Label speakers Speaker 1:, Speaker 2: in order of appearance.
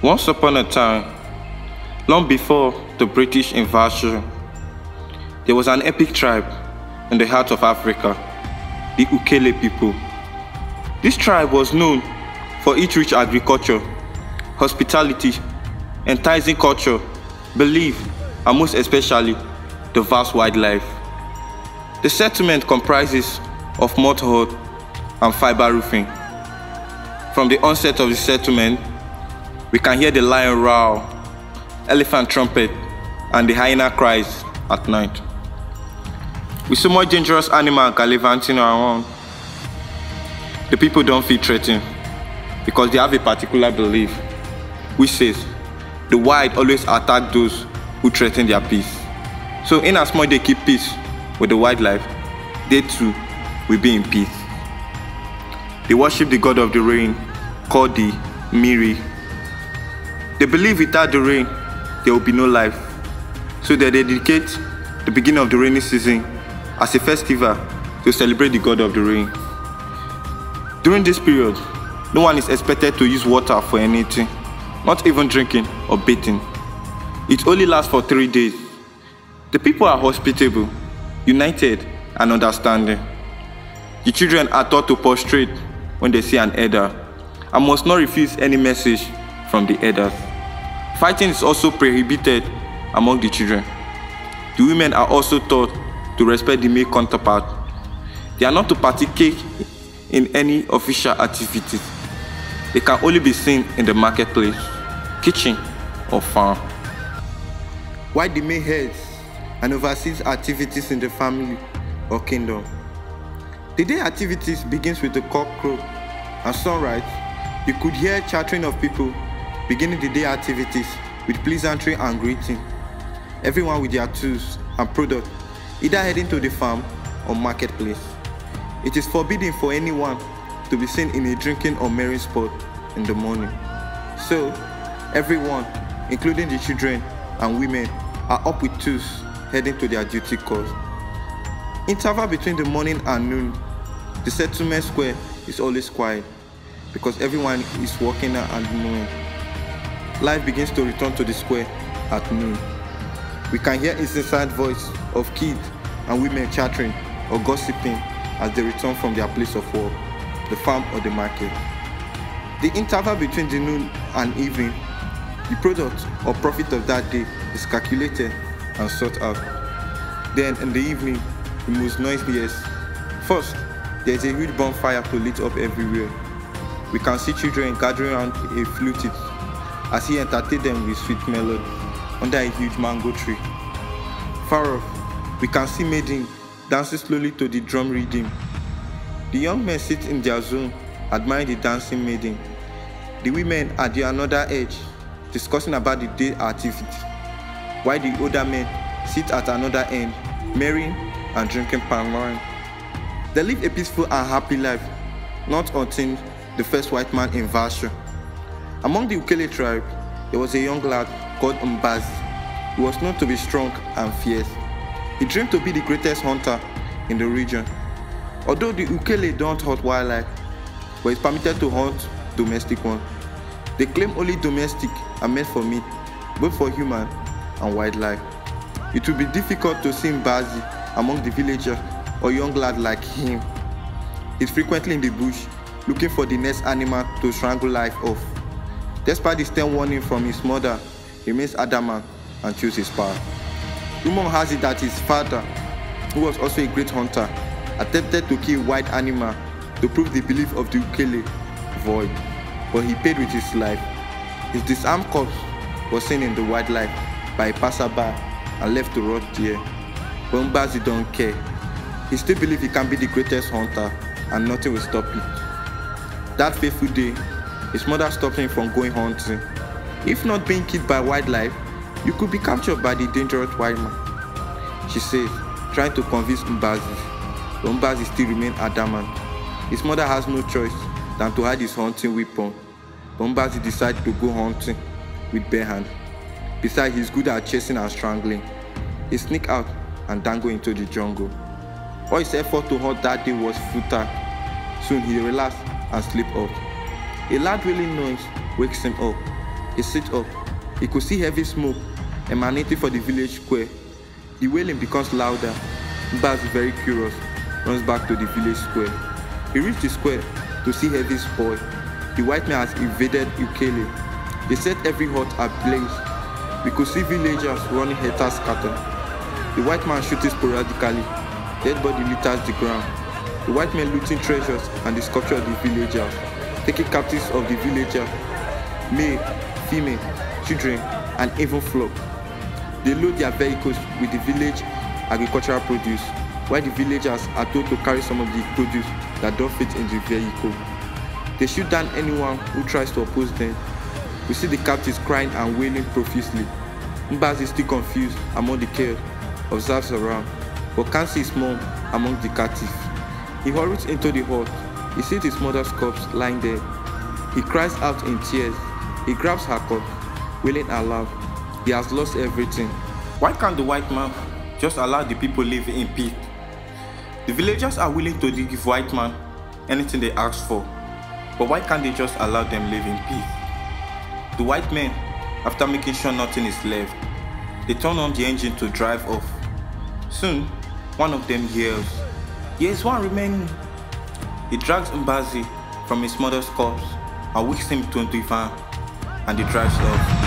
Speaker 1: Once upon a time, long before the British invasion, there was an epic tribe in the heart of Africa, the Ukele people. This tribe was known for its rich agriculture, hospitality, enticing culture, belief, and most especially, the vast wildlife. The settlement comprises of mud hut and fiber roofing. From the onset of the settlement, we can hear the lion roar, elephant trumpet, and the hyena cries at night. With so much dangerous animal gallivanting around, the people don't feel threatened because they have a particular belief which says the wild always attack those who threaten their peace. So in as much they keep peace with the wildlife, they too will be in peace. They worship the god of the rain, called the Miri. They believe without the rain, there will be no life. So they dedicate the beginning of the rainy season as a festival to celebrate the god of the rain. During this period, no one is expected to use water for anything, not even drinking or bathing. It only lasts for 3 days. The people are hospitable, united, and understanding. The children are taught to prostrate when they see an elder and must not refuse any message from the elders. Fighting is also prohibited among the children. The women are also taught to respect the male counterpart. They are not to partake in any official activities. They can only be seen in the marketplace, kitchen, or farm. While the male heads and oversees activities in the family or kingdom. The day activities begins with the cock crow and sunrise. You could hear chattering of people beginning the day activities with pleasantry and greeting. Everyone with their tools and products, either heading to the farm or marketplace. It is forbidden for anyone to be seen in a drinking or marrying spot in the morning. So, everyone, including the children and women, are up with tools heading to their duty calls. Interval between the morning and noon, the settlement square is always quiet because everyone is working at the moment. Life begins to return to the square at noon. We can hear incessant voice of kids and women chattering or gossiping as they return from their place of work, the farm or the market. The interval between the noon and evening, the product or profit of that day is calculated and sought out. Then in the evening, the most noisiest. First, there is a huge bonfire to lit up everywhere. We can see children gathering around a fluted as he entertained them with sweet melody under a huge mango tree. Far off, we can see maidens dancing slowly to the drum rhythm. The young men sit in their zone, admiring the dancing maiden. The women at the another edge, discussing about the day activity, while the older men sit at another end, marrying and drinking palm wine. They live a peaceful and happy life, not until the first white man invasion. Among the Ukele tribe, there was a young lad called Mbazi. He was known to be strong and fierce. He dreamed to be the greatest hunter in the region. Although the Ukele don't hunt wildlife, but is permitted to hunt domestic ones. They claim only domestic are meant for meat, both for human and wildlife. It will be difficult to see Mbazi among the villagers or young lad like him. He's frequently in the bush, looking for the next animal to strangle life off. Despite the stern warning from his mother, he remains adamant and chooses his path. Rumor has it that his father, who was also a great hunter, attempted to kill a wild animal to prove the belief of the Ukele void, but he paid with his life. His disarmed corpse was seen in the wildlife by a passerby and left to rot there. But Mbazi don't care. He still believes he can be the greatest hunter and nothing will stop it. That fateful day, his mother stopped him from going hunting. If not being killed by wildlife, you could be captured by the dangerous wild man, she said, trying to convince Mbazi. But Mbazi still remained adamant. His mother has no choice than to hide his hunting weapon. But Mbazi decided to go hunting with bare hand. Besides, he's good at chasing and strangling. He sneaked out and dangled into the jungle. All his effort to hunt that day was futile. Soon he relaxed and slept off. A loud wailing noise wakes him up. He sits up. He could see heavy smoke emanating from the village square. The wailing becomes louder. Mbaz, very curious, runs back to the village square. He reached the square to see heavy spoil. The white man has invaded Ukele. They set every hut ablaze. We could see villagers running helter-skelter. The white man shooting sporadically. Dead body litters the ground. The white men looting treasures and the sculpture of the villagers, taking captives of the villagers, male, female, children, and even flock. They load their vehicles with the village agricultural produce, while the villagers are told to carry some of the produce that don't fit in the vehicle. They shoot down anyone who tries to oppose them. We see the captives crying and wailing profusely. Mbaz is still confused among the chaos, observes around, but can't see his mom among the captives. He hurries into the hut. He sees his mother's corpse lying there. He cries out in tears. He grabs her cup, wailing aloud. He has lost everything. Why can't the white man just allow the people live in peace? The villagers are willing to give white man anything they ask for, but why can't they just allow them live in peace? The white men, after making sure nothing is left, they turn on the engine to drive off. Soon, one of them yells, "There is one remaining." He drags Mbazi from his mother's corpse and wheels him to the van, and he drives off.